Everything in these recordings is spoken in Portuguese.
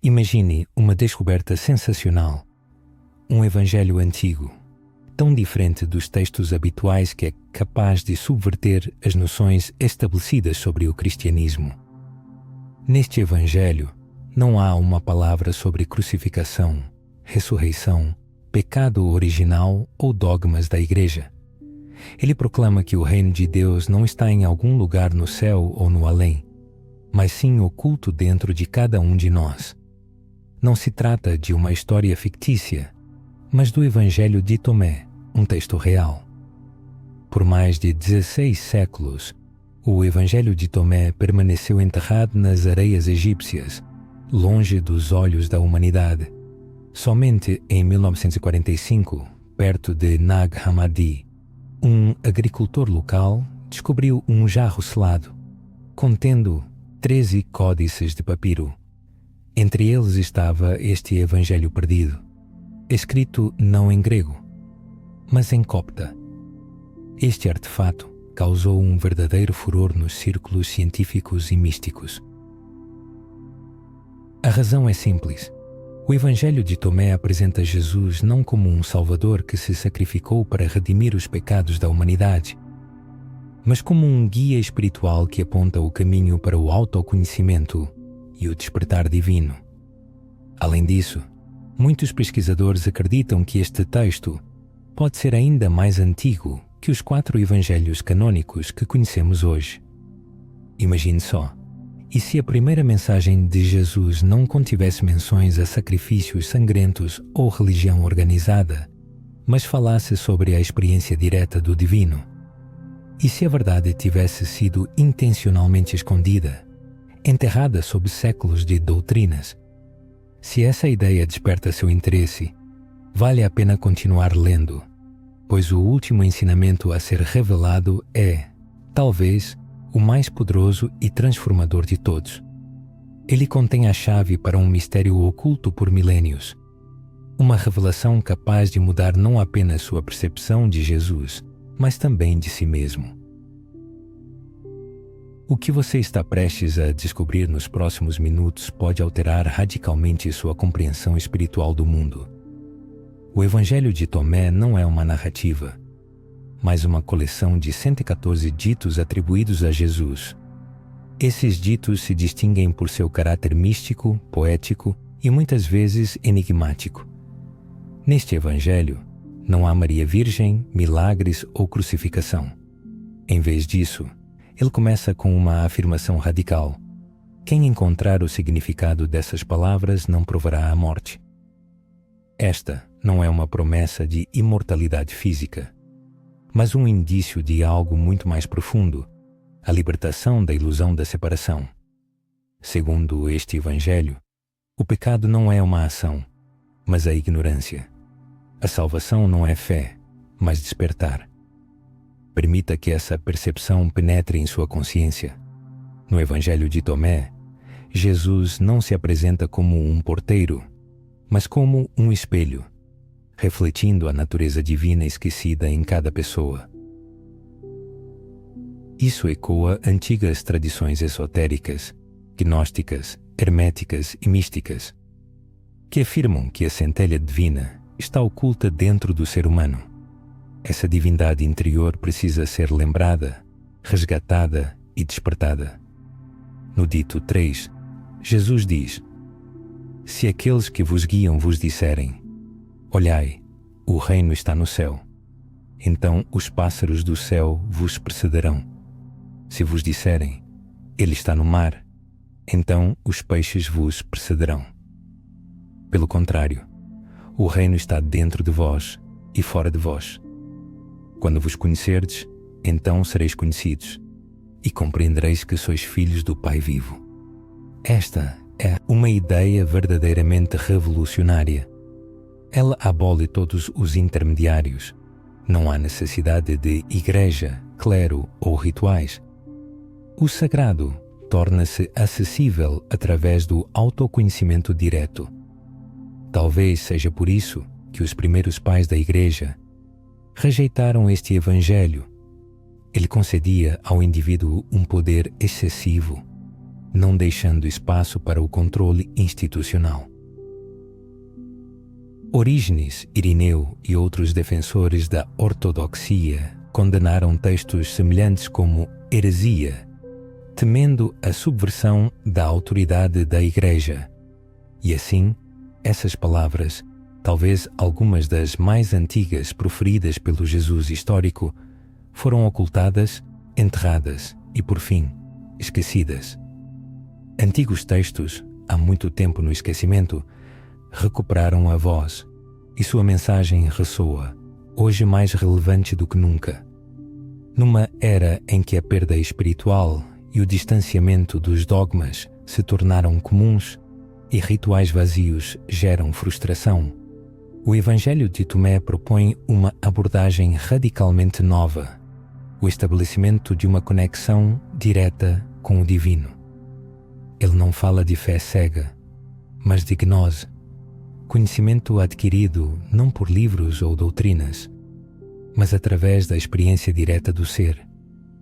Imagine uma descoberta sensacional, um evangelho antigo, tão diferente dos textos habituais que é capaz de subverter as noções estabelecidas sobre o cristianismo. Neste evangelho, não há uma palavra sobre crucificação, ressurreição, pecado original ou dogmas da Igreja. Ele proclama que o reino de Deus não está em algum lugar no céu ou no além, mas sim oculto dentro de cada um de nós. Não se trata de uma história fictícia, mas do Evangelho de Tomé, um texto real. Por mais de 16 séculos, o Evangelho de Tomé permaneceu enterrado nas areias egípcias, longe dos olhos da humanidade. Somente em 1945, perto de Nag Hammadi, um agricultor local descobriu um jarro selado, contendo 13 códices de papiro. Entre eles estava este evangelho perdido, escrito não em grego, mas em copta. Este artefato causou um verdadeiro furor nos círculos científicos e místicos. A razão é simples. O Evangelho de Tomé apresenta Jesus não como um Salvador que se sacrificou para redimir os pecados da humanidade, mas como um guia espiritual que aponta o caminho para o autoconhecimento e o despertar divino. Além disso, muitos pesquisadores acreditam que este texto pode ser ainda mais antigo que os 4 evangelhos canônicos que conhecemos hoje. Imagine só. E se a primeira mensagem de Jesus não contivesse menções a sacrifícios sangrentos ou religião organizada, mas falasse sobre a experiência direta do divino? E se a verdade tivesse sido intencionalmente escondida, enterrada sob séculos de doutrinas? Se essa ideia desperta seu interesse, vale a pena continuar lendo, pois o último ensinamento a ser revelado é, talvez, o mais poderoso e transformador de todos. Ele contém a chave para um mistério oculto por milênios, uma revelação capaz de mudar não apenas sua percepção de Jesus, mas também de si mesmo. O que você está prestes a descobrir nos próximos minutos pode alterar radicalmente sua compreensão espiritual do mundo. O Evangelho de Tomé não é uma narrativa, mas uma coleção de 114 ditos atribuídos a Jesus. Esses ditos se distinguem por seu caráter místico, poético e muitas vezes enigmático. Neste Evangelho, não há Maria Virgem, milagres ou crucificação. Em vez disso, ele começa com uma afirmação radical. Quem encontrar o significado dessas palavras não provará a morte. Esta não é uma promessa de imortalidade física, mas um indício de algo muito mais profundo, a libertação da ilusão da separação. Segundo este Evangelho, o pecado não é uma ação, mas a ignorância. A salvação não é fé, mas despertar. Permita que essa percepção penetre em sua consciência. No Evangelho de Tomé, Jesus não se apresenta como um porteiro, mas como um espelho, refletindo a natureza divina esquecida em cada pessoa. Isso ecoa antigas tradições esotéricas, gnósticas, herméticas e místicas, que afirmam que a centelha divina está oculta dentro do ser humano. Essa divindade interior precisa ser lembrada, resgatada e despertada. No dito 3, Jesus diz: Se aqueles que vos guiam vos disserem: Olhai, o reino está no céu, então os pássaros do céu vos precederão. Se vos disserem: Ele está no mar, então os peixes vos precederão. Pelo contrário, o reino está dentro de vós e fora de vós. Quando vos conhecerdes, então sereis conhecidos, e compreendereis que sois filhos do Pai vivo. Esta é uma ideia verdadeiramente revolucionária. Ela abole todos os intermediários. Não há necessidade de igreja, clero ou rituais. O sagrado torna-se acessível através do autoconhecimento direto. Talvez seja por isso que os primeiros pais da Igreja rejeitaram este Evangelho. Ele concedia ao indivíduo um poder excessivo, não deixando espaço para o controle institucional. Orígenes, Irineu e outros defensores da ortodoxia condenaram textos semelhantes como heresia, temendo a subversão da autoridade da Igreja. E assim, essas palavras, talvez algumas das mais antigas proferidas pelo Jesus histórico, foram ocultadas, enterradas e, por fim, esquecidas. Antigos textos, há muito tempo no esquecimento, recuperaram a voz e sua mensagem ressoa, hoje mais relevante do que nunca. Numa era em que a perda espiritual e o distanciamento dos dogmas se tornaram comuns e rituais vazios geram frustração, o Evangelho de Tomé propõe uma abordagem radicalmente nova, o estabelecimento de uma conexão direta com o divino. Ele não fala de fé cega, mas de gnose, conhecimento adquirido não por livros ou doutrinas, mas através da experiência direta do ser,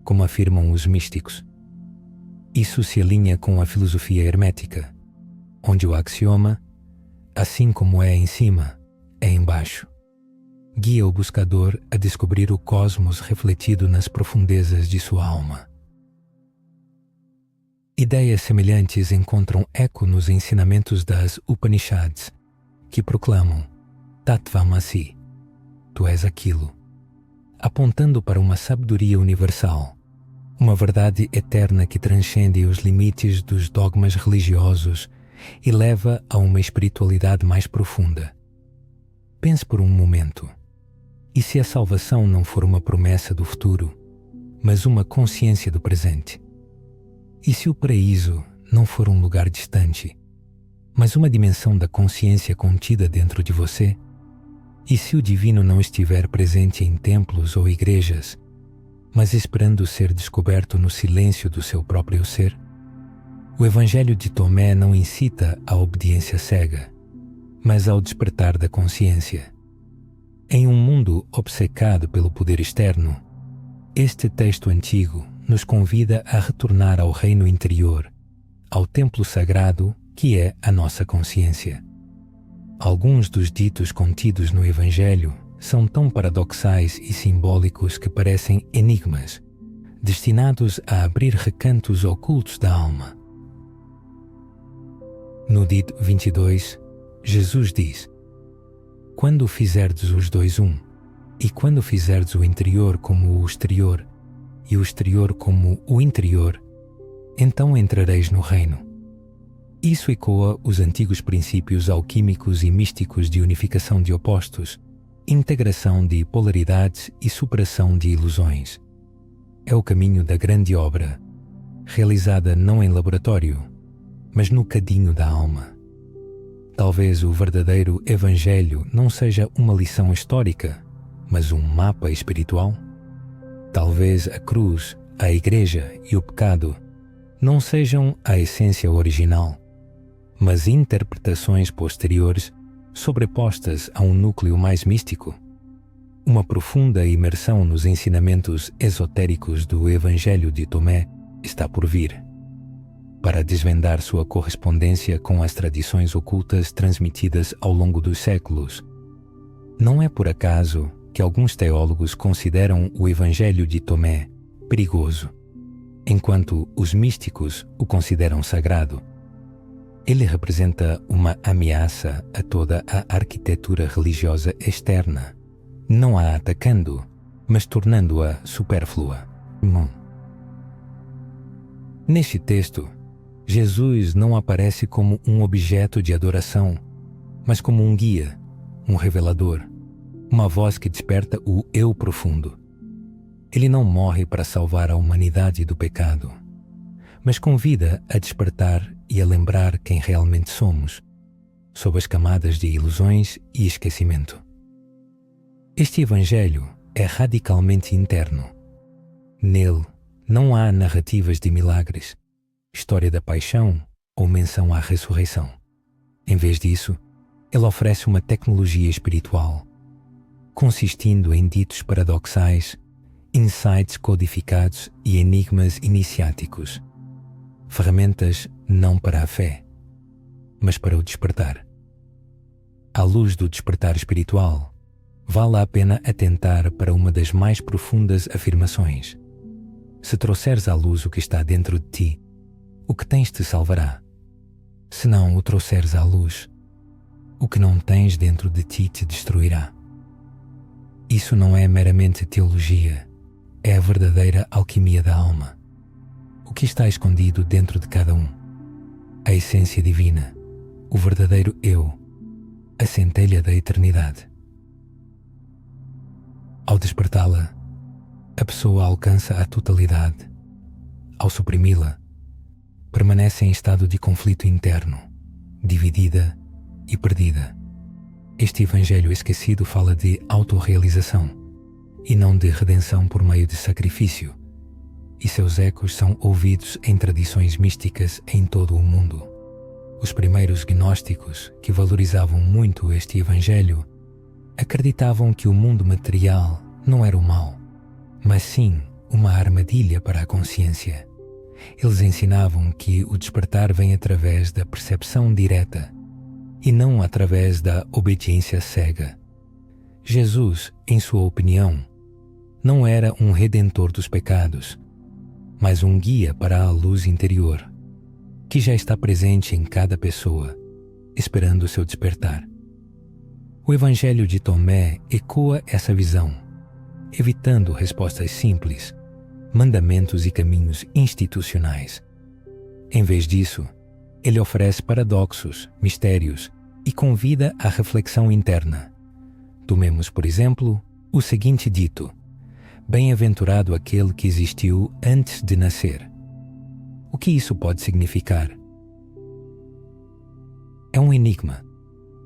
como afirmam os místicos. Isso se alinha com a filosofia hermética, onde o axioma, assim como é em cima, é embaixo, guia o buscador a descobrir o cosmos refletido nas profundezas de sua alma. Ideias semelhantes encontram eco nos ensinamentos das Upanishads, que proclamam Tattvamasi, tu és aquilo, apontando para uma sabedoria universal, uma verdade eterna que transcende os limites dos dogmas religiosos e leva a uma espiritualidade mais profunda. Pense por um momento, e se a salvação não for uma promessa do futuro, mas uma consciência do presente? E se o paraíso não for um lugar distante, mas uma dimensão da consciência contida dentro de você? E se o divino não estiver presente em templos ou igrejas, mas esperando ser descoberto no silêncio do seu próprio ser? O Evangelho de Tomé não incita à obediência cega, mas ao despertar da consciência. Em um mundo obcecado pelo poder externo, este texto antigo nos convida a retornar ao reino interior, ao templo sagrado que é a nossa consciência. Alguns dos ditos contidos no Evangelho são tão paradoxais e simbólicos que parecem enigmas, destinados a abrir recantos ocultos da alma. No dito 22, Jesus diz: quando fizerdes os dois um, e quando fizerdes o interior como o exterior, e o exterior como o interior, então entrareis no reino. Isso ecoa os antigos princípios alquímicos e místicos de unificação de opostos, integração de polaridades e superação de ilusões. É o caminho da grande obra, realizada não em laboratório, mas no cadinho da alma. Talvez o verdadeiro Evangelho não seja uma lição histórica, mas um mapa espiritual. Talvez a cruz, a Igreja e o pecado não sejam a essência original, mas interpretações posteriores sobrepostas a um núcleo mais místico. Uma profunda imersão nos ensinamentos esotéricos do Evangelho de Tomé está por vir, para desvendar sua correspondência com as tradições ocultas transmitidas ao longo dos séculos. Não é por acaso que alguns teólogos consideram o Evangelho de Tomé perigoso, enquanto os místicos o consideram sagrado. Ele representa uma ameaça a toda a arquitetura religiosa externa, não a atacando, mas tornando-a supérflua. Neste texto, Jesus não aparece como um objeto de adoração, mas como um guia, um revelador, uma voz que desperta o eu profundo. Ele não morre para salvar a humanidade do pecado, mas convida a despertar e a lembrar quem realmente somos, sob as camadas de ilusões e esquecimento. Este Evangelho é radicalmente interno. Nele não há narrativas de milagres, história da paixão ou menção à ressurreição. Em vez disso, ele oferece uma tecnologia espiritual, consistindo em ditos paradoxais, insights codificados e enigmas iniciáticos. ferramentas não para a fé, mas para o despertar. À luz do despertar espiritual, vale a pena atentar para uma das mais profundas afirmações. Se trouxeres à luz o que está dentro de ti, o que tens te salvará. Se não o trouxeres à luz, o que não tens dentro de ti te destruirá. Isso não é meramente teologia, é a verdadeira alquimia da alma. O que está escondido dentro de cada um? A essência divina, o verdadeiro eu, a centelha da eternidade. Ao despertá-la, a pessoa alcança a totalidade. Ao suprimi-la, permanece em estado de conflito interno, dividida e perdida. Este evangelho esquecido fala de autorrealização e não de redenção por meio de sacrifício, e seus ecos são ouvidos em tradições místicas em todo o mundo. Os primeiros gnósticos, que valorizavam muito este evangelho, acreditavam que o mundo material não era o mal, mas sim uma armadilha para a consciência. Eles ensinavam que o despertar vem através da percepção direta e não através da obediência cega. Jesus, em sua opinião, não era um redentor dos pecados, mas um guia para a luz interior, que já está presente em cada pessoa, esperando o seu despertar. O Evangelho de Tomé ecoa essa visão, evitando respostas simples, mandamentos e caminhos institucionais. Em vez disso, ele oferece paradoxos, mistérios e convida à reflexão interna. Tomemos, por exemplo, o seguinte dito: bem-aventurado aquele que existiu antes de nascer. O que isso pode significar? É um enigma,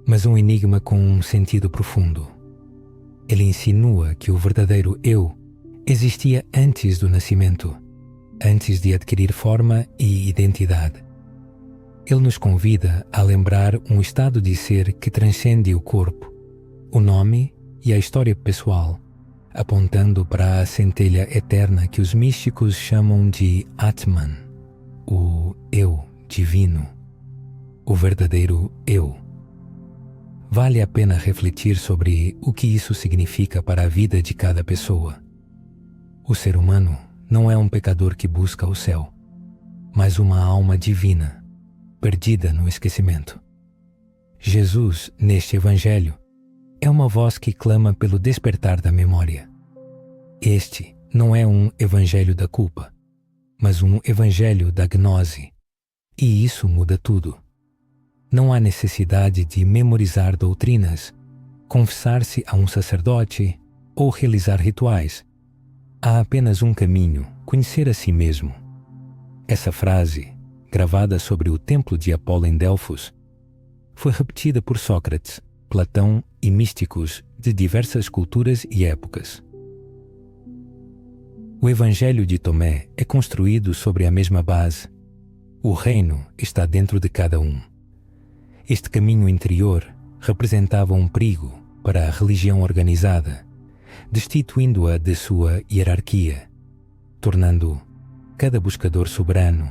mas um enigma com um sentido profundo. Ele insinua que o verdadeiro eu existia antes do nascimento, antes de adquirir forma e identidade. Ele nos convida a lembrar um estado de ser que transcende o corpo, o nome e a história pessoal, apontando para a centelha eterna que os místicos chamam de Atman, o eu divino, o verdadeiro eu. Vale a pena refletir sobre o que isso significa para a vida de cada pessoa. O ser humano não é um pecador que busca o céu, mas uma alma divina, perdida no esquecimento. Jesus, neste Evangelho, é uma voz que clama pelo despertar da memória. Este não é um evangelho da culpa, mas um evangelho da gnose. E isso muda tudo. Não há necessidade de memorizar doutrinas, confessar-se a um sacerdote ou realizar rituais. Há apenas um caminho: conhecer a si mesmo. Essa frase, gravada sobre o templo de Apolo em Delfos, foi repetida por Sócrates, Platão e místicos de diversas culturas e épocas. O Evangelho de Tomé é construído sobre a mesma base. O reino está dentro de cada um. Este caminho interior representava um perigo para a religião organizada, destituindo-a de sua hierarquia, tornando cada buscador soberano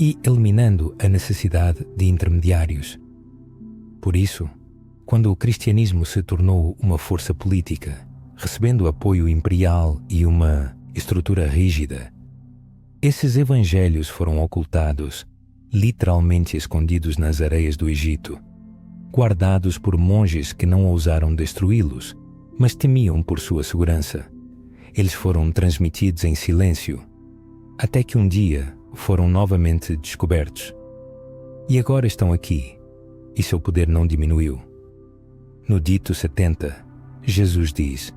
e eliminando a necessidade de intermediários. Por isso, quando o cristianismo se tornou uma força política, recebendo apoio imperial e uma estrutura rígida, esses evangelhos foram ocultados, literalmente escondidos nas areias do Egito, guardados por monges que não ousaram destruí-los, mas temiam por sua segurança. Eles foram transmitidos em silêncio, até que um dia foram novamente descobertos. E agora estão aqui, e seu poder não diminuiu. No dito 70, Jesus diz: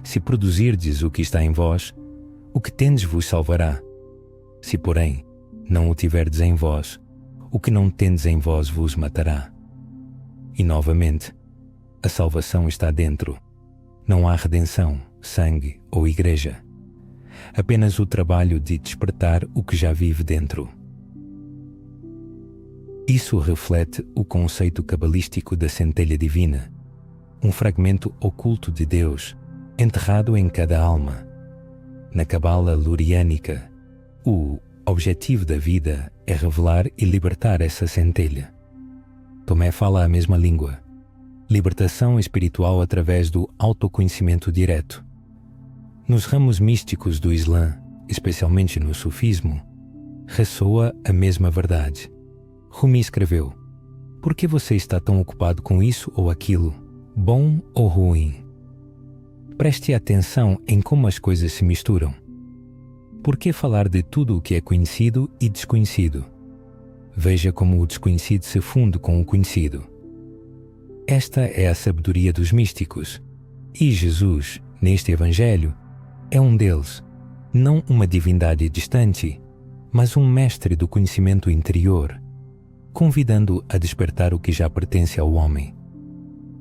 se produzirdes o que está em vós, o que tendes vos salvará. Se, porém, não o tiverdes em vós, o que não tendes em vós vos matará. E novamente, a salvação está dentro. Não há redenção, sangue ou igreja. Apenas o trabalho de despertar o que já vive dentro. Isso reflete o conceito cabalístico da centelha divina, um fragmento oculto de Deus, enterrado em cada alma. Na cabala luriânica, o O objetivo da vida é revelar e libertar essa centelha. Tomé fala a mesma língua. Libertação espiritual através do autoconhecimento direto. Nos ramos místicos do Islã, especialmente no sufismo, ressoa a mesma verdade. Rumi escreveu: por que você está tão ocupado com isso ou aquilo, bom ou ruim? Preste atenção em como as coisas se misturam. Por que falar de tudo o que é conhecido e desconhecido? Veja como o desconhecido se funde com o conhecido. Esta é a sabedoria dos místicos. E Jesus, neste Evangelho, é um deles, não uma divindade distante, mas um mestre do conhecimento interior, convidando a despertar o que já pertence ao homem.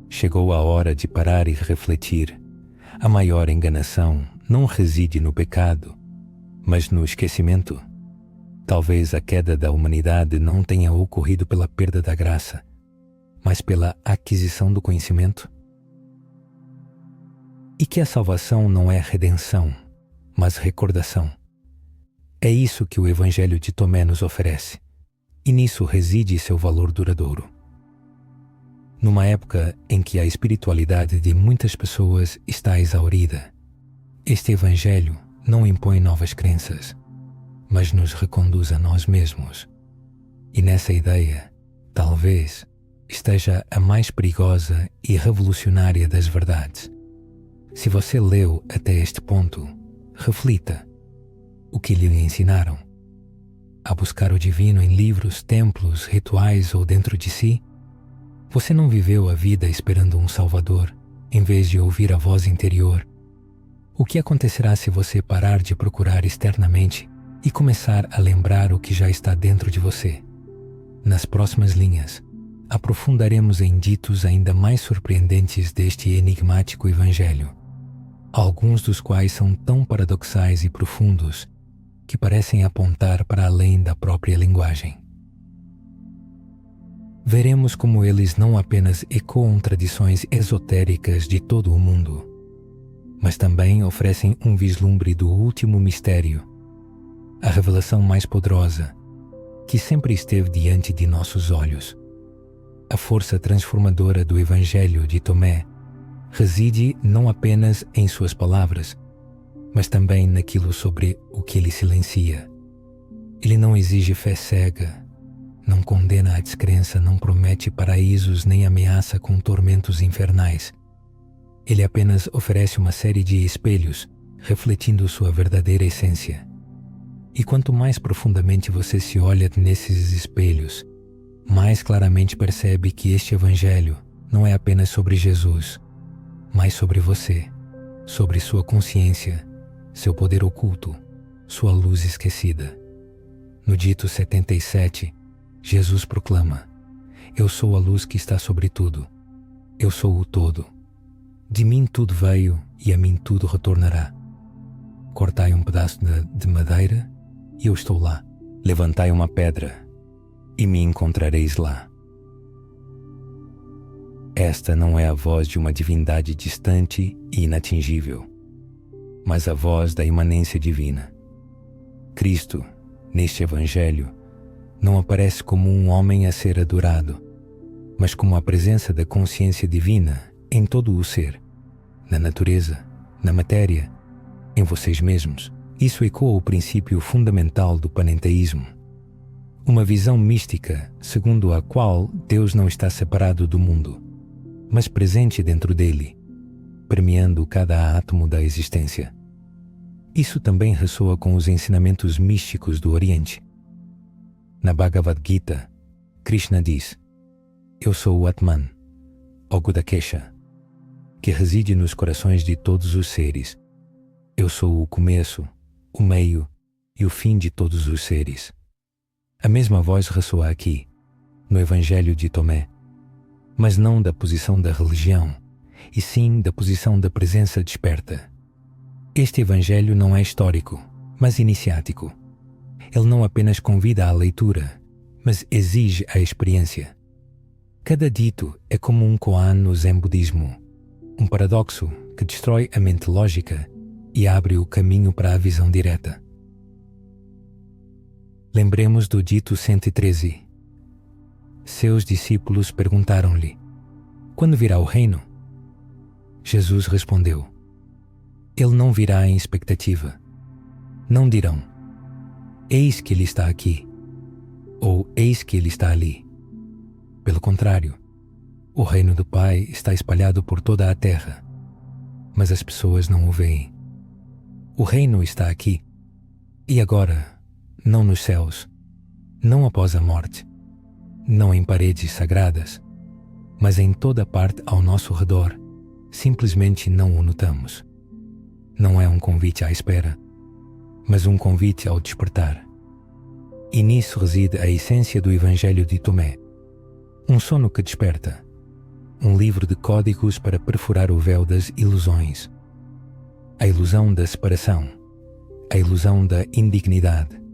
Chegou a hora de parar e refletir. A maior enganação não reside no pecado, mas no esquecimento. Talvez a queda da humanidade não tenha ocorrido pela perda da graça, mas pela aquisição do conhecimento. E que a salvação não é redenção, mas recordação. É isso que o Evangelho de Tomé nos oferece, e nisso reside seu valor duradouro. Numa época em que a espiritualidade de muitas pessoas está exaurida, este Evangelho não impõe novas crenças, mas nos reconduz a nós mesmos. E nessa ideia, talvez, esteja a mais perigosa e revolucionária das verdades. Se você leu até este ponto, reflita. O que lhe ensinaram? A buscar o divino em livros, templos, rituais ou dentro de si? Você não viveu a vida esperando um Salvador, em vez de ouvir a voz interior? O que acontecerá se você parar de procurar externamente e começar a lembrar o que já está dentro de você? Nas próximas linhas, aprofundaremos em ditos ainda mais surpreendentes deste enigmático Evangelho, alguns dos quais são tão paradoxais e profundos que parecem apontar para além da própria linguagem. Veremos como eles não apenas ecoam tradições esotéricas de todo o mundo, mas também oferecem um vislumbre do último mistério, a revelação mais poderosa, que sempre esteve diante de nossos olhos. A força transformadora do Evangelho de Tomé reside não apenas em suas palavras, mas também naquilo sobre o que ele silencia. Ele não exige fé cega, não condena a descrença, não promete paraísos nem ameaça com tormentos infernais. Ele apenas oferece uma série de espelhos, refletindo sua verdadeira essência. E quanto mais profundamente você se olha nesses espelhos, mais claramente percebe que este Evangelho não é apenas sobre Jesus, mas sobre você, sobre sua consciência, seu poder oculto, sua luz esquecida. No dito 77, Jesus proclama: Eu sou a luz que está sobre tudo. Eu sou o todo. De mim tudo veio e a mim tudo retornará. Cortai um pedaço de madeira e eu estou lá. Levantai uma pedra e me encontrareis lá. Esta não é a voz de uma divindade distante e inatingível, mas a voz da imanência divina. Cristo, neste Evangelho, não aparece como um homem a ser adorado, mas como a presença da consciência divina em todo o ser, na natureza, na matéria, em vocês mesmos. Isso ecoa o princípio fundamental do panenteísmo, uma visão mística segundo a qual Deus não está separado do mundo, mas presente dentro dele, permeando cada átomo da existência. Isso também ressoa com os ensinamentos místicos do Oriente. Na Bhagavad Gita, Krishna diz: Eu sou o Atman, o Gudakesha, que reside nos corações de todos os seres. Eu sou o começo, o meio e o fim de todos os seres. A mesma voz ressoa aqui, no Evangelho de Tomé, mas não da posição da religião, e sim da posição da presença desperta. Este Evangelho não é histórico, mas iniciático. Ele não apenas convida à leitura, mas exige a experiência. Cada dito é como um koan no Zen budismo, um paradoxo que destrói a mente lógica e abre o caminho para a visão direta. Lembremos do dito 113. Seus discípulos perguntaram-lhe: quando virá o reino? Jesus respondeu: ele não virá em expectativa. Não dirão: eis que ele está aqui, ou eis que ele está ali. Pelo contrário, o reino do Pai está espalhado por toda a terra, mas as pessoas não o veem. O reino está aqui, e agora, não nos céus, não após a morte, não em paredes sagradas, mas em toda parte ao nosso redor, simplesmente não o notamos. Não é um convite à espera, mas um convite ao despertar. E nisso reside a essência do Evangelho de Tomé. Um sono que desperta, um livro de códigos para perfurar o véu das ilusões. A ilusão da separação, a ilusão da indignidade,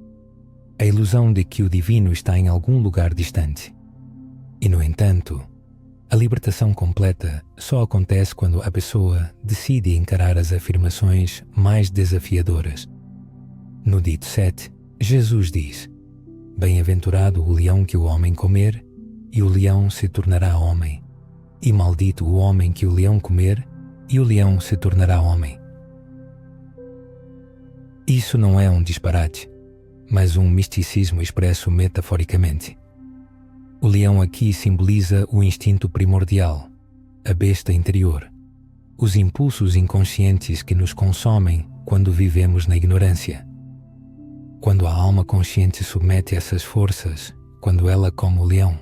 a ilusão de que o divino está em algum lugar distante. E, no entanto, a libertação completa só acontece quando a pessoa decide encarar as afirmações mais desafiadoras. No dito 7, Jesus diz: bem-aventurado o leão que o homem comer, e o leão se tornará homem. E maldito o homem que o leão comer, e o leão se tornará homem. Isso não é um disparate, mas um misticismo expresso metaforicamente. O leão aqui simboliza o instinto primordial, a besta interior, os impulsos inconscientes que nos consomem quando vivemos na ignorância. Quando a alma consciente submete essas forças, quando ela come o leão,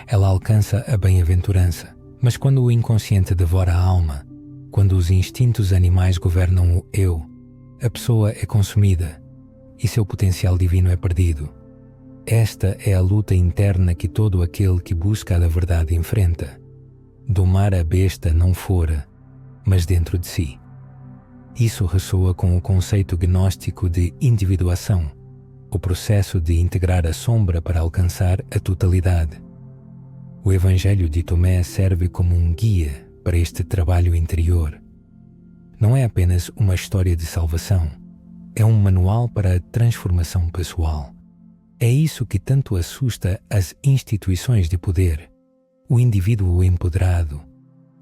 ela alcança a bem-aventurança. Mas quando o inconsciente devora a alma, quando os instintos animais governam o eu, a pessoa é consumida e seu potencial divino é perdido. Esta é a luta interna que todo aquele que busca a verdade enfrenta. Domar a besta não fora, mas dentro de si. Isso ressoa com o conceito gnóstico de individuação, o processo de integrar a sombra para alcançar a totalidade. O Evangelho de Tomé serve como um guia para este trabalho interior. Não é apenas uma história de salvação, é um manual para a transformação pessoal. É isso que tanto assusta as instituições de poder, o indivíduo empoderado,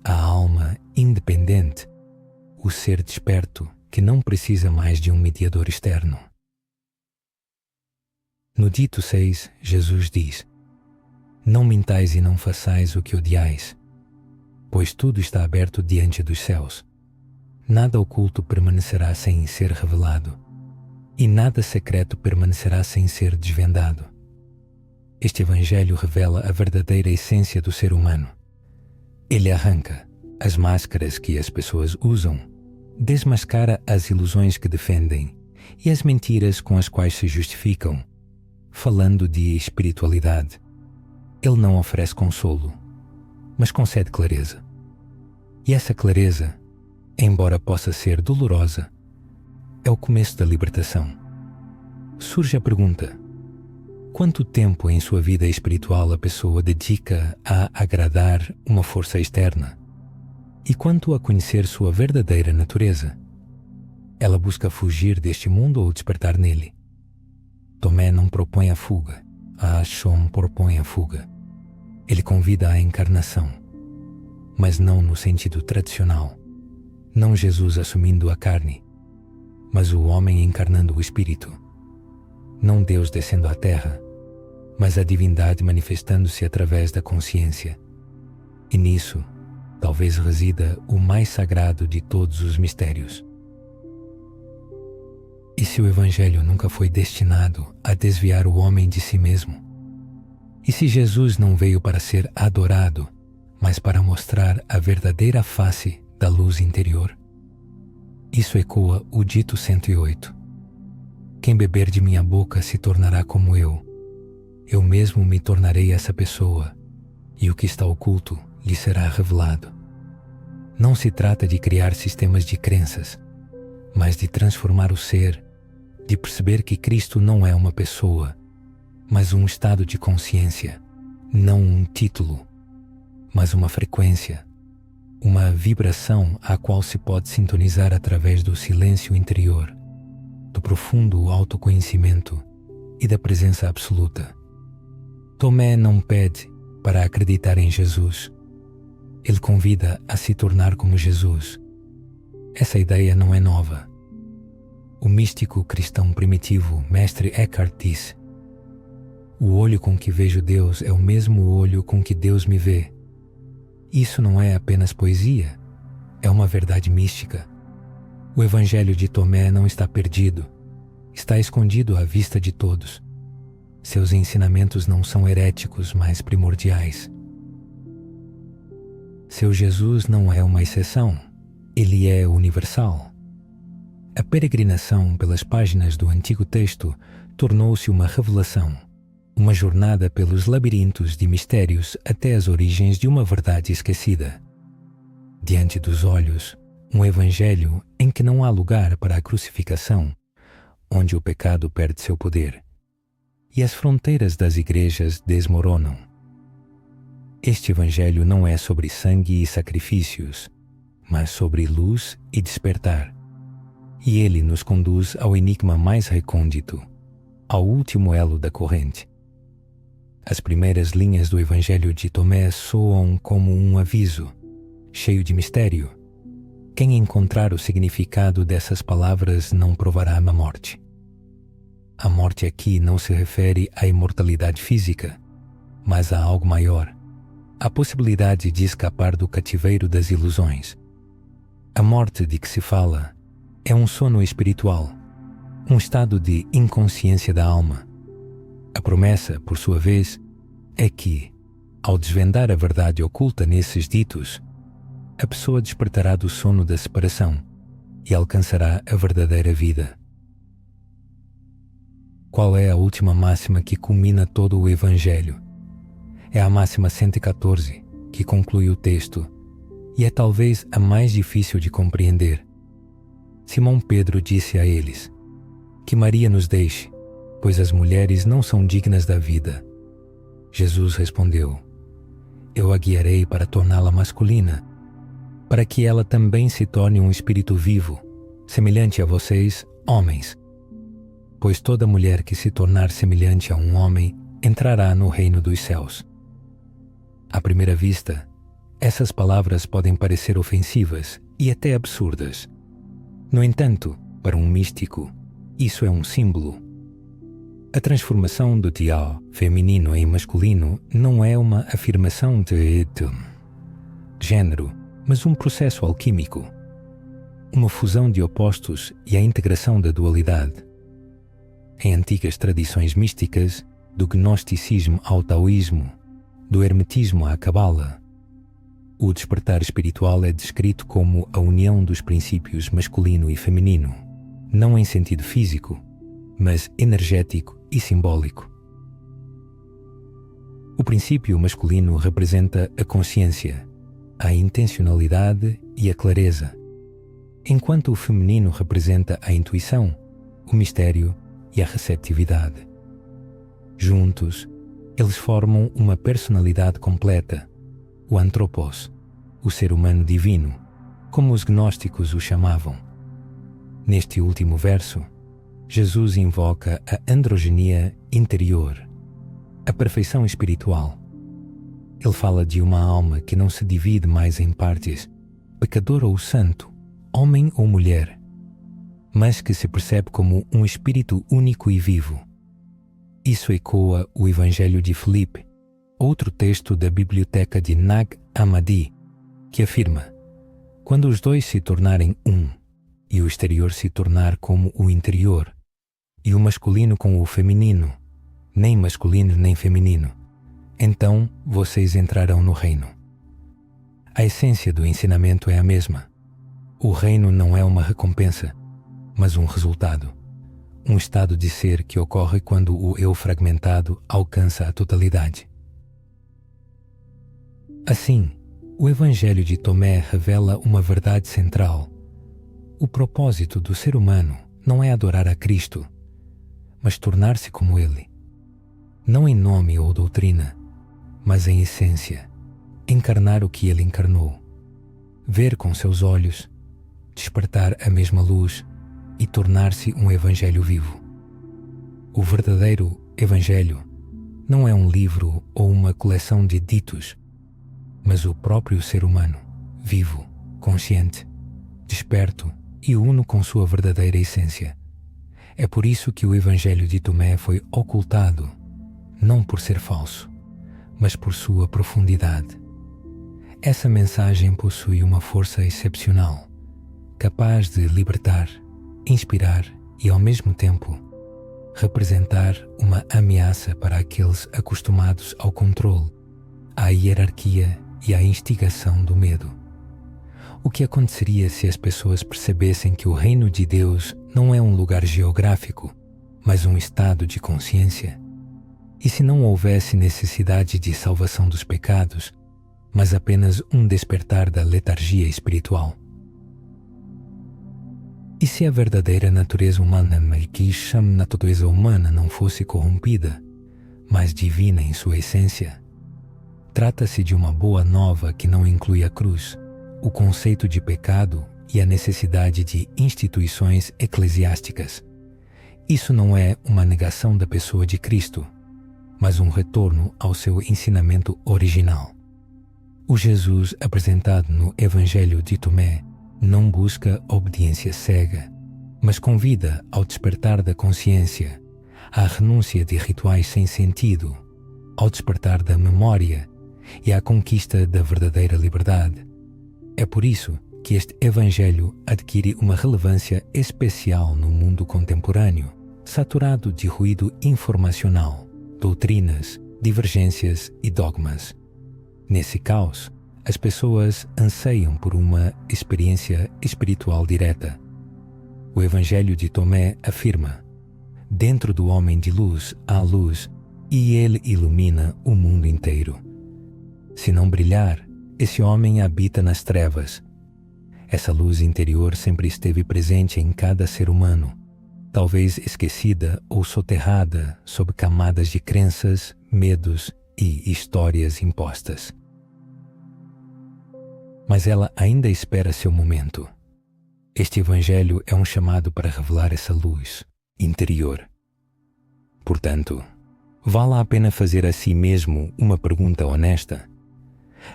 a alma independente, o ser desperto que não precisa mais de um mediador externo. No dito 6, Jesus diz: não mintais e não façais o que odiais, pois tudo está aberto diante dos céus. Nada oculto permanecerá sem ser revelado, e nada secreto permanecerá sem ser desvendado. Este Evangelho revela a verdadeira essência do ser humano. Ele arranca as máscaras que as pessoas usam, desmascara as ilusões que defendem e as mentiras com as quais se justificam, falando de espiritualidade. Ele não oferece consolo, mas concede clareza. E essa clareza, embora possa ser dolorosa, é o começo da libertação. Surge a pergunta: quanto tempo em sua vida espiritual a pessoa dedica a agradar uma força externa? E quanto a conhecer sua verdadeira natureza? Ela busca fugir deste mundo ou despertar nele? Tomé não propõe a fuga, a Shom propõe a fuga. Ele convida à encarnação, mas não no sentido tradicional. Não Jesus assumindo a carne, mas o homem encarnando o espírito. Não Deus descendo à terra, mas a divindade manifestando-se através da consciência. E nisso, talvez resida o mais sagrado de todos os mistérios. E se o Evangelho nunca foi destinado a desviar o homem de si mesmo? E se Jesus não veio para ser adorado, mas para mostrar a verdadeira face da luz interior? Isso ecoa o dito 108. Quem beber de minha boca se tornará como eu mesmo me tornarei essa pessoa, e o que está oculto lhe será revelado. Não se trata de criar sistemas de crenças, mas de transformar o ser, de perceber que Cristo não é uma pessoa, mas um estado de consciência, não um título, mas uma frequência, uma vibração à qual se pode sintonizar através do silêncio interior, do profundo autoconhecimento e da presença absoluta. Tomé não pede para acreditar em Jesus. Ele convida a se tornar como Jesus. Essa ideia não é nova. O místico cristão primitivo Mestre Eckhart disse: "O olho com que vejo Deus é o mesmo olho com que Deus me vê." Isso não é apenas poesia, é uma verdade mística. O Evangelho de Tomé não está perdido, está escondido à vista de todos. Seus ensinamentos não são heréticos, mas primordiais. Seu Jesus não é uma exceção, ele é universal. A peregrinação pelas páginas do Antigo Texto tornou-se uma revelação, uma jornada pelos labirintos de mistérios até as origens de uma verdade esquecida. Diante dos olhos, um evangelho em que não há lugar para a crucificação, onde o pecado perde seu poder, e as fronteiras das igrejas desmoronam. Este evangelho não é sobre sangue e sacrifícios, mas sobre luz e despertar. E ele nos conduz ao enigma mais recôndito, ao último elo da corrente. As primeiras linhas do Evangelho de Tomé soam como um aviso, cheio de mistério. Quem encontrar o significado dessas palavras não provará a morte. A morte aqui não se refere à imortalidade física, mas a algo maior, a possibilidade de escapar do cativeiro das ilusões. A morte de que se fala é um sono espiritual, um estado de inconsciência da alma. A promessa, por sua vez, é que, ao desvendar a verdade oculta nesses ditos, a pessoa despertará do sono da separação e alcançará a verdadeira vida. Qual é a última máxima que culmina todo o Evangelho? É a máxima 114, que conclui o texto, e é talvez a mais difícil de compreender. Simão Pedro disse a eles: "Que Maria nos deixe, pois as mulheres não são dignas da vida." Jesus respondeu: "Eu a guiarei para torná-la masculina, para que ela também se torne um espírito vivo, semelhante a vocês, homens. Pois toda mulher que se tornar semelhante a um homem entrará no reino dos céus." À primeira vista, essas palavras podem parecer ofensivas e até absurdas. No entanto, para um místico, isso é um símbolo. A transformação do tiao feminino em masculino não é uma afirmação de gênero, mas um processo alquímico, uma fusão de opostos e a integração da dualidade. Em antigas tradições místicas, do gnosticismo ao taoísmo, do hermetismo à cabala, o despertar espiritual é descrito como a união dos princípios masculino e feminino, não em sentido físico, mas energético e simbólico. O princípio masculino representa a consciência, a intencionalidade e a clareza, enquanto o feminino representa a intuição, o mistério e a receptividade. Juntos, eles formam uma personalidade completa, o antropos, o ser humano divino, como os gnósticos o chamavam. Neste último verso, Jesus invoca a androgenia interior, a perfeição espiritual. Ele fala de uma alma que não se divide mais em partes, pecador ou santo, homem ou mulher, mas que se percebe como um espírito único e vivo. Isso ecoa o Evangelho de Filipe, outro texto da biblioteca de Nag Hammadi, que afirma: quando os dois se tornarem um, e o exterior se tornar como o interior, e o masculino com o feminino, nem masculino nem feminino, então vocês entrarão no reino. A essência do ensinamento é a mesma. O reino não é uma recompensa, mas um resultado, um estado de ser que ocorre quando o eu fragmentado alcança a totalidade. Assim, o Evangelho de Tomé revela uma verdade central. O propósito do ser humano não é adorar a Cristo, mas tornar-se como Ele. Não em nome ou doutrina, mas em essência, encarnar o que Ele encarnou, ver com seus olhos, despertar a mesma luz e tornar-se um Evangelho vivo. o verdadeiro Evangelho não é um livro ou uma coleção de ditos, mas o próprio ser humano, vivo, consciente, desperto e uno com sua verdadeira essência. É por isso que o Evangelho de Tomé foi ocultado, não por ser falso, mas por sua profundidade. Essa mensagem possui uma força excepcional, capaz de libertar, inspirar e, ao mesmo tempo, representar uma ameaça para aqueles acostumados ao controle, à hierarquia e à instigação do medo. O que aconteceria se as pessoas percebessem que o reino de Deus não é um lugar geográfico, mas um estado de consciência? E se não houvesse necessidade de salvação dos pecados, mas apenas um despertar da letargia espiritual? E se a verdadeira natureza humana, Malkisham, natureza humana, não fosse corrompida, mas divina em sua essência? Trata-se de uma boa nova que não inclui a cruz, o conceito de pecado e a necessidade de instituições eclesiásticas. Isso não é uma negação da pessoa de Cristo, mas um retorno ao seu ensinamento original. O Jesus apresentado no Evangelho de Tomé não busca obediência cega, mas convida ao despertar da consciência, à renúncia de rituais sem sentido, ao despertar da memória e à conquista da verdadeira liberdade. É por isso que este Evangelho adquire uma relevância especial no mundo contemporâneo, saturado de ruído informacional, doutrinas, divergências e dogmas. Nesse caos, as pessoas anseiam por uma experiência espiritual direta. O Evangelho de Tomé afirma: dentro do homem de luz há luz e ele ilumina o mundo inteiro. Se não brilhar, esse homem habita nas trevas. Essa luz interior sempre esteve presente em cada ser humano, talvez esquecida ou soterrada sob camadas de crenças, medos e histórias impostas. Mas ela ainda espera seu momento. Este Evangelho é um chamado para revelar essa luz interior. Portanto, vale a pena fazer a si mesmo uma pergunta honesta.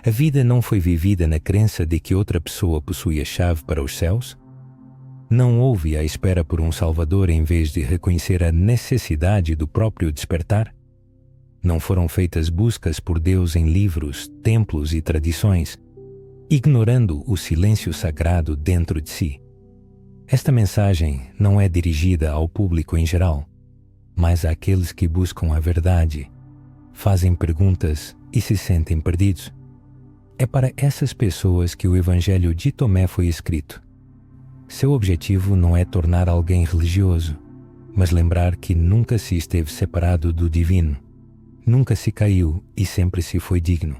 A vida não foi vivida na crença de que outra pessoa possui a chave para os céus? Não houve a espera por um Salvador em vez de reconhecer a necessidade do próprio despertar? Não foram feitas buscas por Deus em livros, templos e tradições, ignorando o silêncio sagrado dentro de si? Esta mensagem não é dirigida ao público em geral, mas àqueles que buscam a verdade, fazem perguntas e se sentem perdidos. É para essas pessoas que o Evangelho de Tomé foi escrito. Seu objetivo não é tornar alguém religioso, mas lembrar que nunca se esteve separado do divino, nunca se caiu e sempre se foi digno.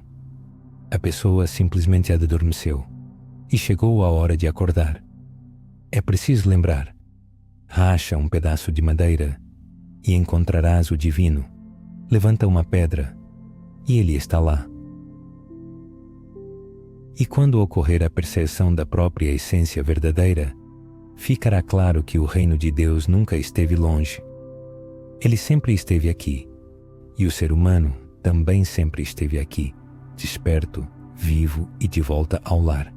A pessoa simplesmente adormeceu e chegou a hora de acordar. É preciso lembrar: racha um pedaço de madeira e encontrarás o divino. Levanta uma pedra e ele está lá. E quando ocorrer a percepção da própria essência verdadeira, ficará claro que o reino de Deus nunca esteve longe. Ele sempre esteve aqui, e o ser humano também sempre esteve aqui, desperto, vivo e de volta ao lar.